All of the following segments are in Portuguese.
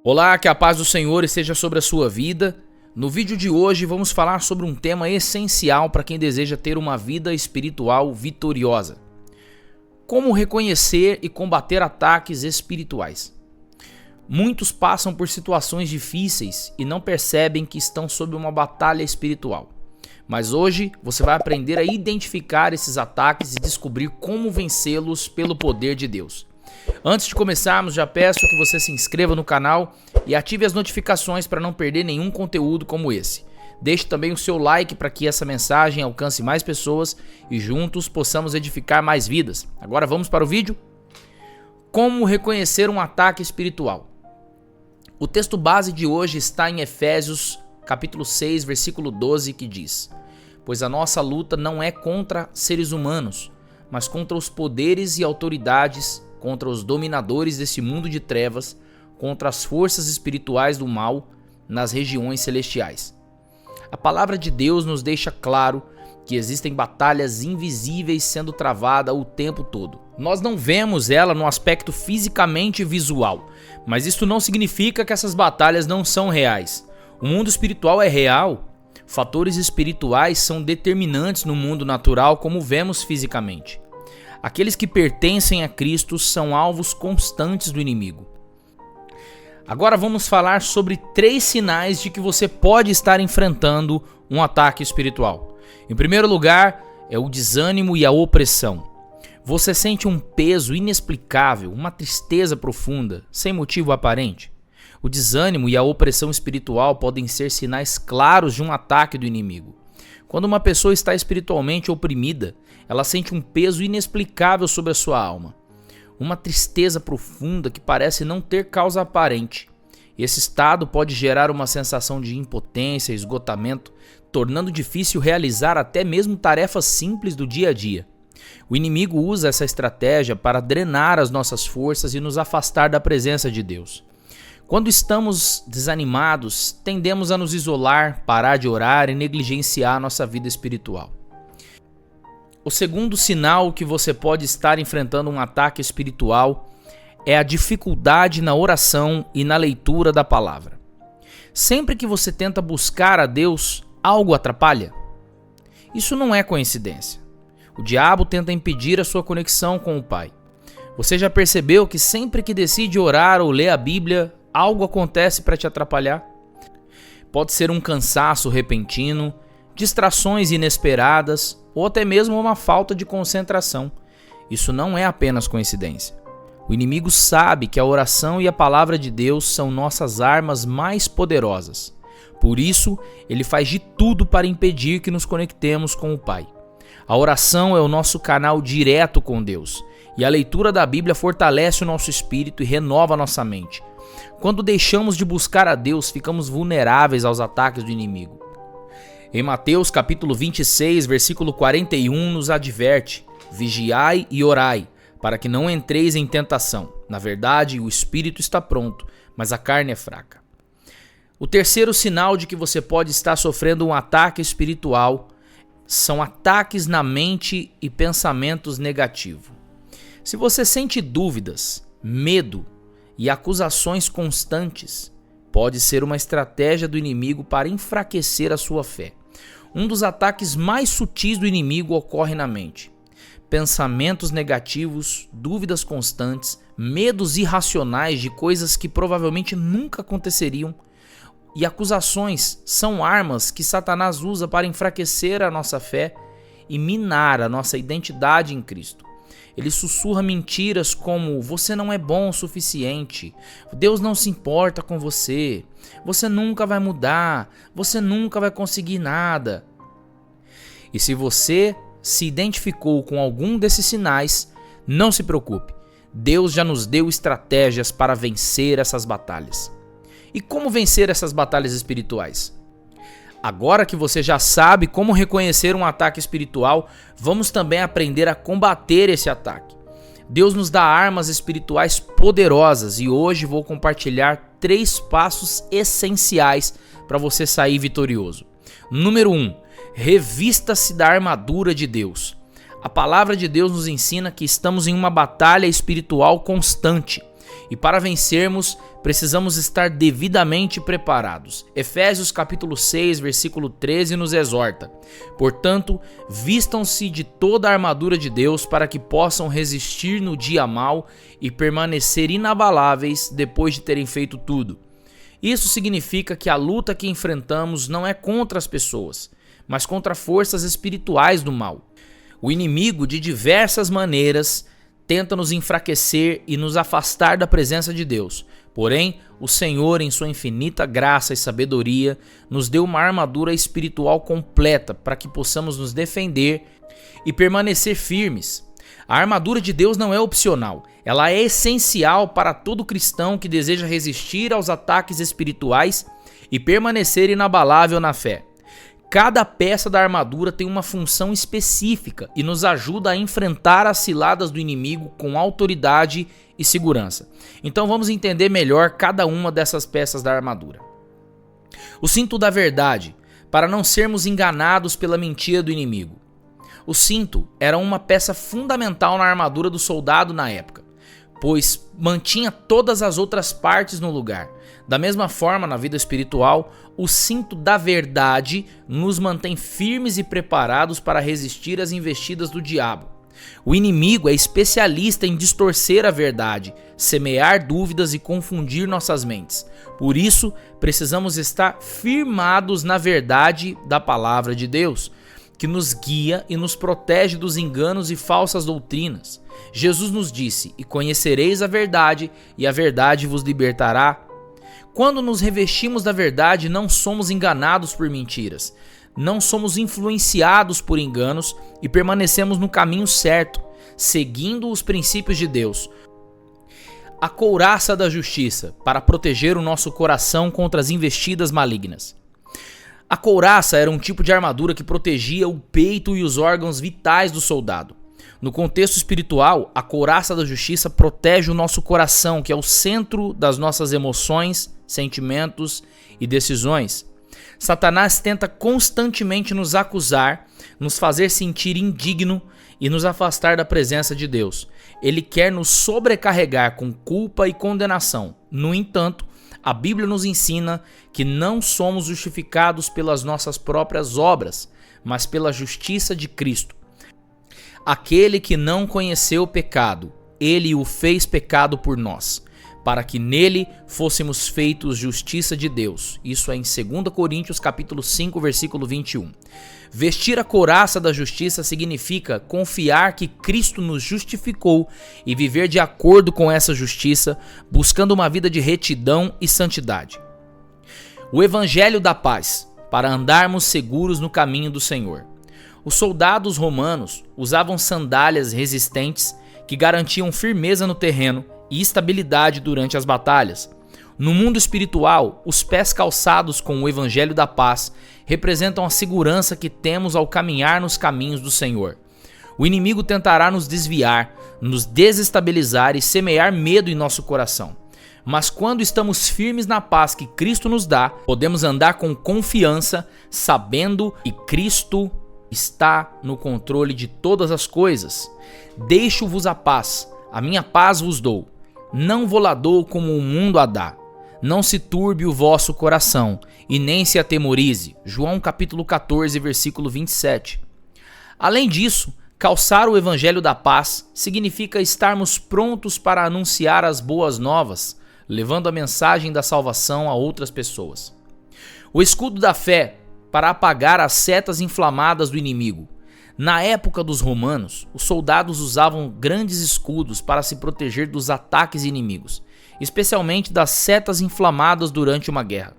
Olá, que a paz do Senhor esteja sobre a sua vida. No vídeo de hoje vamos falar sobre um tema essencial para quem deseja ter uma vida espiritual vitoriosa. Como reconhecer e combater ataques espirituais. Muitos passam por situações difíceis e não percebem que estão sob uma batalha espiritual. Mas hoje você vai aprender a identificar esses ataques e descobrir como vencê-los pelo poder de Deus. Antes de começarmos, já peço que você se inscreva no canal e ative as notificações para não perder nenhum conteúdo como esse. Deixe também o seu like para que essa mensagem alcance mais pessoas e juntos possamos edificar mais vidas. Agora vamos para o vídeo. Como reconhecer um ataque espiritual? O texto base de hoje está em Efésios capítulo 6, versículo 12, que diz: "Pois a nossa luta não é contra seres humanos, mas contra os poderes e autoridades, contra os dominadores desse mundo de trevas, contra as forças espirituais do mal nas regiões celestiais." A palavra de Deus nos deixa claro que existem batalhas invisíveis sendo travadas o tempo todo. Nós não vemos ela no aspecto fisicamente visual, mas isso não significa que essas batalhas não são reais. O mundo espiritual é real. Fatores espirituais são determinantes no mundo natural, como vemos fisicamente. Aqueles que pertencem a Cristo são alvos constantes do inimigo. Agora vamos falar sobre 3 sinais de que você pode estar enfrentando um ataque espiritual. Em primeiro lugar, é o desânimo e a opressão. Você sente um peso inexplicável, uma tristeza profunda, sem motivo aparente. O desânimo e a opressão espiritual podem ser sinais claros de um ataque do inimigo. Quando uma pessoa está espiritualmente oprimida, ela sente um peso inexplicável sobre a sua alma. Uma tristeza profunda que parece não ter causa aparente. Esse estado pode gerar uma sensação de impotência, esgotamento, tornando difícil realizar até mesmo tarefas simples do dia a dia. O inimigo usa essa estratégia para drenar as nossas forças e nos afastar da presença de Deus. Quando estamos desanimados, tendemos a nos isolar, parar de orar e negligenciar nossa vida espiritual. O segundo sinal que você pode estar enfrentando um ataque espiritual é a dificuldade na oração e na leitura da palavra. Sempre que você tenta buscar a Deus, algo atrapalha? Isso não é coincidência. O diabo tenta impedir a sua conexão com o Pai. Você já percebeu que sempre que decide orar ou ler a Bíblia, algo acontece para te atrapalhar? Pode ser um cansaço repentino, distrações inesperadas ou até mesmo uma falta de concentração. Isso não é apenas coincidência. O inimigo sabe que a oração e a palavra de Deus são nossas armas mais poderosas. Por isso, ele faz de tudo para impedir que nos conectemos com o Pai. A oração é o nosso canal direto com Deus, e a leitura da Bíblia fortalece o nosso espírito e renova a nossa mente. Quando deixamos de buscar a Deus, ficamos vulneráveis aos ataques do inimigo. Em Mateus capítulo 26, versículo 41, nos adverte: "Vigiai e orai, para que não entreis em tentação. Na verdade, o espírito está pronto, mas a carne é fraca." O terceiro sinal de que você pode estar sofrendo um ataque espiritual são ataques na mente e pensamentos negativos. Se você sente dúvidas, medo e acusações constantes, pode ser uma estratégia do inimigo para enfraquecer a sua fé. Um dos ataques mais sutis do inimigo ocorre na mente. Pensamentos negativos, dúvidas constantes, medos irracionais de coisas que provavelmente nunca aconteceriam, e acusações são armas que Satanás usa para enfraquecer a nossa fé e minar a nossa identidade em Cristo. Ele sussurra mentiras como: "Você não é bom o suficiente", "Deus não se importa com você", "Você nunca vai mudar", "Você nunca vai conseguir nada". E se você se identificou com algum desses sinais, não se preocupe. Deus já nos deu estratégias para vencer essas batalhas. E como vencer essas batalhas espirituais? Agora que você já sabe como reconhecer um ataque espiritual, vamos também aprender a combater esse ataque. Deus nos dá armas espirituais poderosas e hoje vou compartilhar 3 passos essenciais para você sair vitorioso. Número 1. Revista-se da armadura de Deus. A palavra de Deus nos ensina que estamos em uma batalha espiritual constante. E para vencermos, precisamos estar devidamente preparados. Efésios capítulo 6, versículo 13 nos exorta: portanto, vistam-se de toda a armadura de Deus para que possam resistir no dia mau e permanecer inabaláveis depois de terem feito tudo. Isso significa que a luta que enfrentamos não é contra as pessoas, mas contra forças espirituais do mal. O inimigo, de diversas maneiras, tenta nos enfraquecer e nos afastar da presença de Deus. Porém, o Senhor, em sua infinita graça e sabedoria, nos deu uma armadura espiritual completa para que possamos nos defender e permanecer firmes. A armadura de Deus não é opcional, ela é essencial para todo cristão que deseja resistir aos ataques espirituais e permanecer inabalável na fé. Cada peça da armadura tem uma função específica e nos ajuda a enfrentar as ciladas do inimigo com autoridade e segurança. Então vamos entender melhor cada uma dessas peças da armadura. O cinto da verdade, para não sermos enganados pela mentira do inimigo. O cinto era uma peça fundamental na armadura do soldado na época, pois mantinha todas as outras partes no lugar. Da mesma forma, na vida espiritual, o cinto da verdade nos mantém firmes e preparados para resistir às investidas do diabo. O inimigo é especialista em distorcer a verdade, semear dúvidas e confundir nossas mentes. Por isso, precisamos estar firmados na verdade da palavra de Deus, que nos guia e nos protege dos enganos e falsas doutrinas. Jesus nos disse: e conhecereis a verdade, e a verdade vos libertará. Quando nos revestimos da verdade, não somos enganados por mentiras, não somos influenciados por enganos e permanecemos no caminho certo, seguindo os princípios de Deus. A couraça da justiça, para proteger o nosso coração contra as investidas malignas. A couraça era um tipo de armadura que protegia o peito e os órgãos vitais do soldado. No contexto espiritual, a couraça da justiça protege o nosso coração, que é o centro das nossas emoções, sentimentos e decisões. Satanás tenta constantemente nos acusar, nos fazer sentir indigno e nos afastar da presença de Deus. Ele quer nos sobrecarregar com culpa e condenação. No entanto, a Bíblia nos ensina que não somos justificados pelas nossas próprias obras, mas pela justiça de Cristo. Aquele que não conheceu o pecado, ele o fez pecado por nós, para que nele fôssemos feitos justiça de Deus. Isso é em 2 Coríntios capítulo 5, versículo 21. Vestir a couraça da justiça significa confiar que Cristo nos justificou e viver de acordo com essa justiça, buscando uma vida de retidão e santidade. O Evangelho da Paz, para andarmos seguros no caminho do Senhor. Os soldados romanos usavam sandálias resistentes que garantiam firmeza no terreno e estabilidade durante as batalhas. No mundo espiritual, os pés calçados com o Evangelho da Paz representam a segurança que temos ao caminhar nos caminhos do Senhor. O inimigo tentará nos desviar, nos desestabilizar e semear medo em nosso coração. Mas quando estamos firmes na paz que Cristo nos dá, podemos andar com confiança, sabendo que Cristo está no controle de todas as coisas. Deixo-vos a paz, a minha paz vos dou. Não vou lá dou como o mundo a dá. Não se turbe o vosso coração, e nem se atemorize. João capítulo 14, versículo 27. Além disso, calçar o Evangelho da Paz significa estarmos prontos para anunciar as boas novas, levando a mensagem da salvação a outras pessoas. O escudo da fé, para apagar as setas inflamadas do inimigo. Na época dos romanos, os soldados usavam grandes escudos para se proteger dos ataques inimigos, especialmente das setas inflamadas durante uma guerra.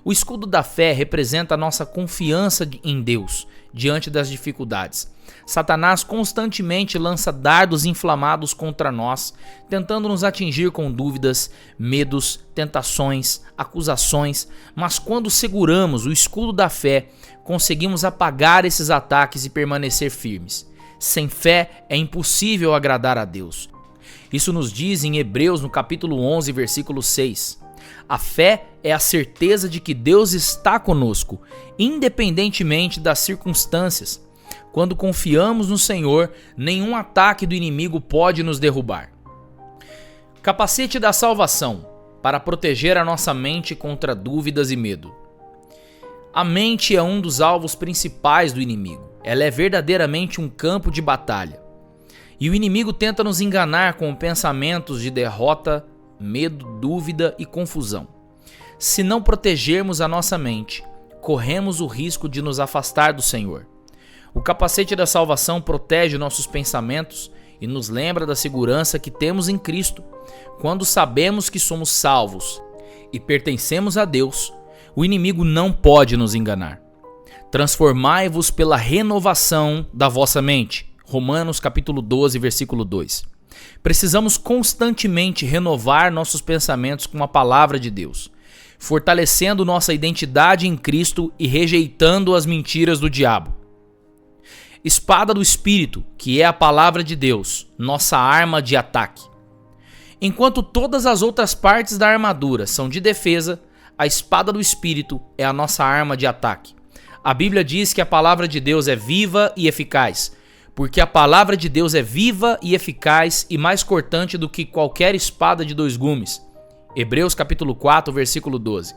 O escudo da fé representa a nossa confiança em Deus diante das dificuldades. Satanás constantemente lança dardos inflamados contra nós, tentando nos atingir com dúvidas, medos, tentações, acusações, mas quando seguramos o escudo da fé, conseguimos apagar esses ataques e permanecer firmes. Sem fé é impossível agradar a Deus. Isso nos diz em Hebreus, no capítulo 11, versículo 6. A fé é a certeza de que Deus está conosco, independentemente das circunstâncias. Quando confiamos no Senhor, nenhum ataque do inimigo pode nos derrubar. Capacete da salvação. para proteger a nossa mente contra dúvidas e medo. A mente é um dos alvos principais do inimigo. Ela é verdadeiramente um campo de batalha. E o inimigo tenta nos enganar com pensamentos de derrota, medo, dúvida e confusão. Se não protegermos a nossa mente, corremos o risco de nos afastar do Senhor. O capacete da salvação protege nossos pensamentos e nos lembra da segurança que temos em Cristo. Quando sabemos que somos salvos e pertencemos a Deus, o inimigo não pode nos enganar. Transformai-vos pela renovação da vossa mente. Romanos capítulo 12, versículo 2. Precisamos constantemente renovar nossos pensamentos com a palavra de Deus, fortalecendo nossa identidade em Cristo e rejeitando as mentiras do diabo. Espada do Espírito, que é a palavra de Deus, nossa arma de ataque. Enquanto todas as outras partes da armadura são de defesa, a espada do Espírito é a nossa arma de ataque. A Bíblia diz que a palavra de Deus é viva e eficaz, porque a palavra de Deus é viva e eficaz e mais cortante do que qualquer espada de dois gumes. Hebreus capítulo 4, versículo 12.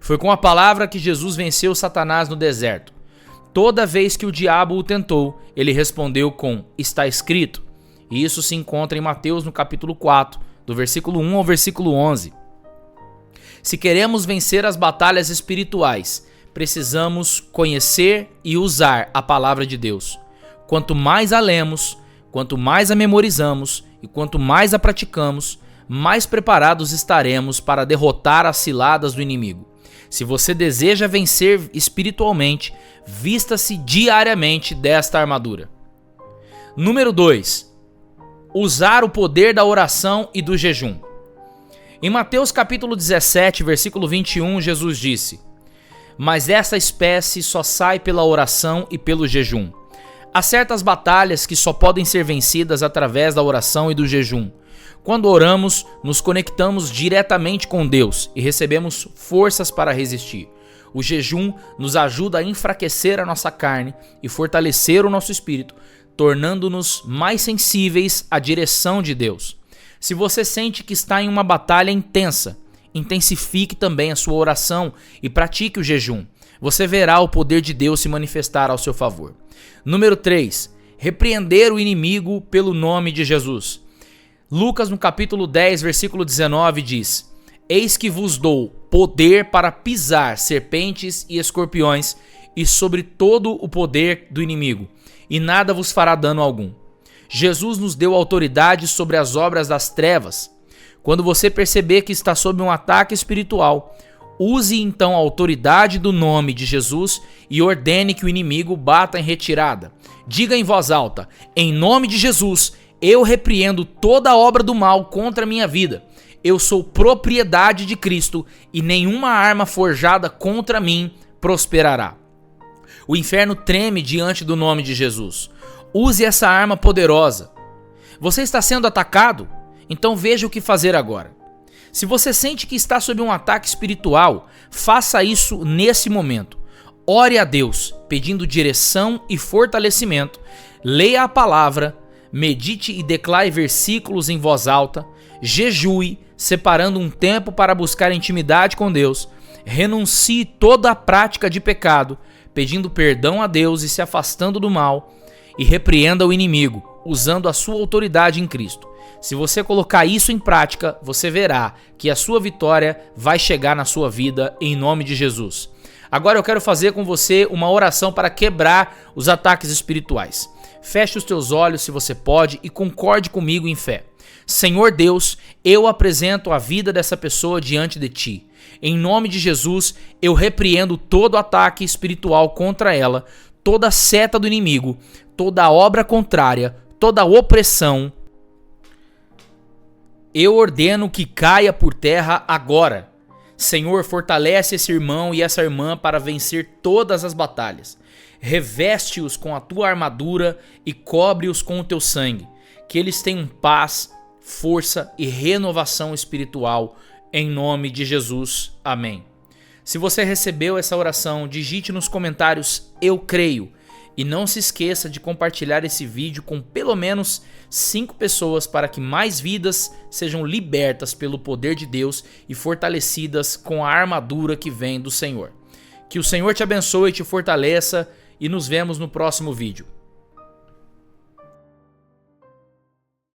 Foi com a palavra que Jesus venceu Satanás no deserto. Toda vez que o diabo o tentou, ele respondeu com "está escrito". E isso se encontra em Mateus no capítulo 4, do versículo 1 ao versículo 11. Se queremos vencer as batalhas espirituais, precisamos conhecer e usar a palavra de Deus. Quanto mais a lemos, quanto mais a memorizamos e quanto mais a praticamos, mais preparados estaremos para derrotar as ciladas do inimigo. Se você deseja vencer espiritualmente, vista-se diariamente desta armadura. Número 2. Usar o poder da oração e do jejum. Em Mateus capítulo 17, versículo 21, Jesus disse: "Mas essa espécie só sai pela oração e pelo jejum." Há certas batalhas que só podem ser vencidas através da oração e do jejum. Quando oramos, nos conectamos diretamente com Deus e recebemos forças para resistir. O jejum nos ajuda a enfraquecer a nossa carne e fortalecer o nosso espírito, tornando-nos mais sensíveis à direção de Deus. Se você sente que está em uma batalha intensa, intensifique também a sua oração e pratique o jejum. Você verá o poder de Deus se manifestar ao seu favor. Número 3. Repreender o inimigo pelo nome de Jesus. Lucas no capítulo 10, versículo 19 diz: "Eis que vos dou poder para pisar serpentes e escorpiões e sobre todo o poder do inimigo, e nada vos fará dano algum." Jesus nos deu autoridade sobre as obras das trevas. Quando você perceber que está sob um ataque espiritual, use então a autoridade do nome de Jesus e ordene que o inimigo bata em retirada. Diga em voz alta: "Em nome de Jesus, eu repreendo toda obra do mal contra a minha vida. Eu sou propriedade de Cristo e nenhuma arma forjada contra mim prosperará." O inferno treme diante do nome de Jesus. Use essa arma poderosa. Você está sendo atacado? Então veja o que fazer agora. Se você sente que está sob um ataque espiritual, faça isso nesse momento. Ore a Deus, pedindo direção e fortalecimento. Leia a palavra, medite e declare versículos em voz alta. Jejue, separando um tempo para buscar intimidade com Deus. Renuncie toda a prática de pecado, pedindo perdão a Deus e se afastando do mal. E repreenda o inimigo, usando a sua autoridade em Cristo. Se você colocar isso em prática, você verá que a sua vitória vai chegar na sua vida em nome de Jesus. Agora eu quero fazer com você uma oração para quebrar os ataques espirituais. Feche os teus olhos se você pode e concorde comigo em fé. Senhor Deus, eu apresento a vida dessa pessoa diante de ti. Em nome de Jesus, eu repreendo todo ataque espiritual contra ela, toda seta do inimigo, toda obra contrária, toda opressão. Eu ordeno que caia por terra agora. Senhor, fortalece esse irmão e essa irmã para vencer todas as batalhas. Reveste-os com a tua armadura e cobre-os com o teu sangue. Que eles tenham paz, força e renovação espiritual. Em nome de Jesus. Amém. Se você recebeu essa oração, digite nos comentários "eu creio" E não se esqueça de compartilhar esse vídeo com pelo menos 5 pessoas para que mais vidas sejam libertas pelo poder de Deus e fortalecidas com a armadura que vem do Senhor. Que o Senhor te abençoe e te fortaleça e nos vemos no próximo vídeo.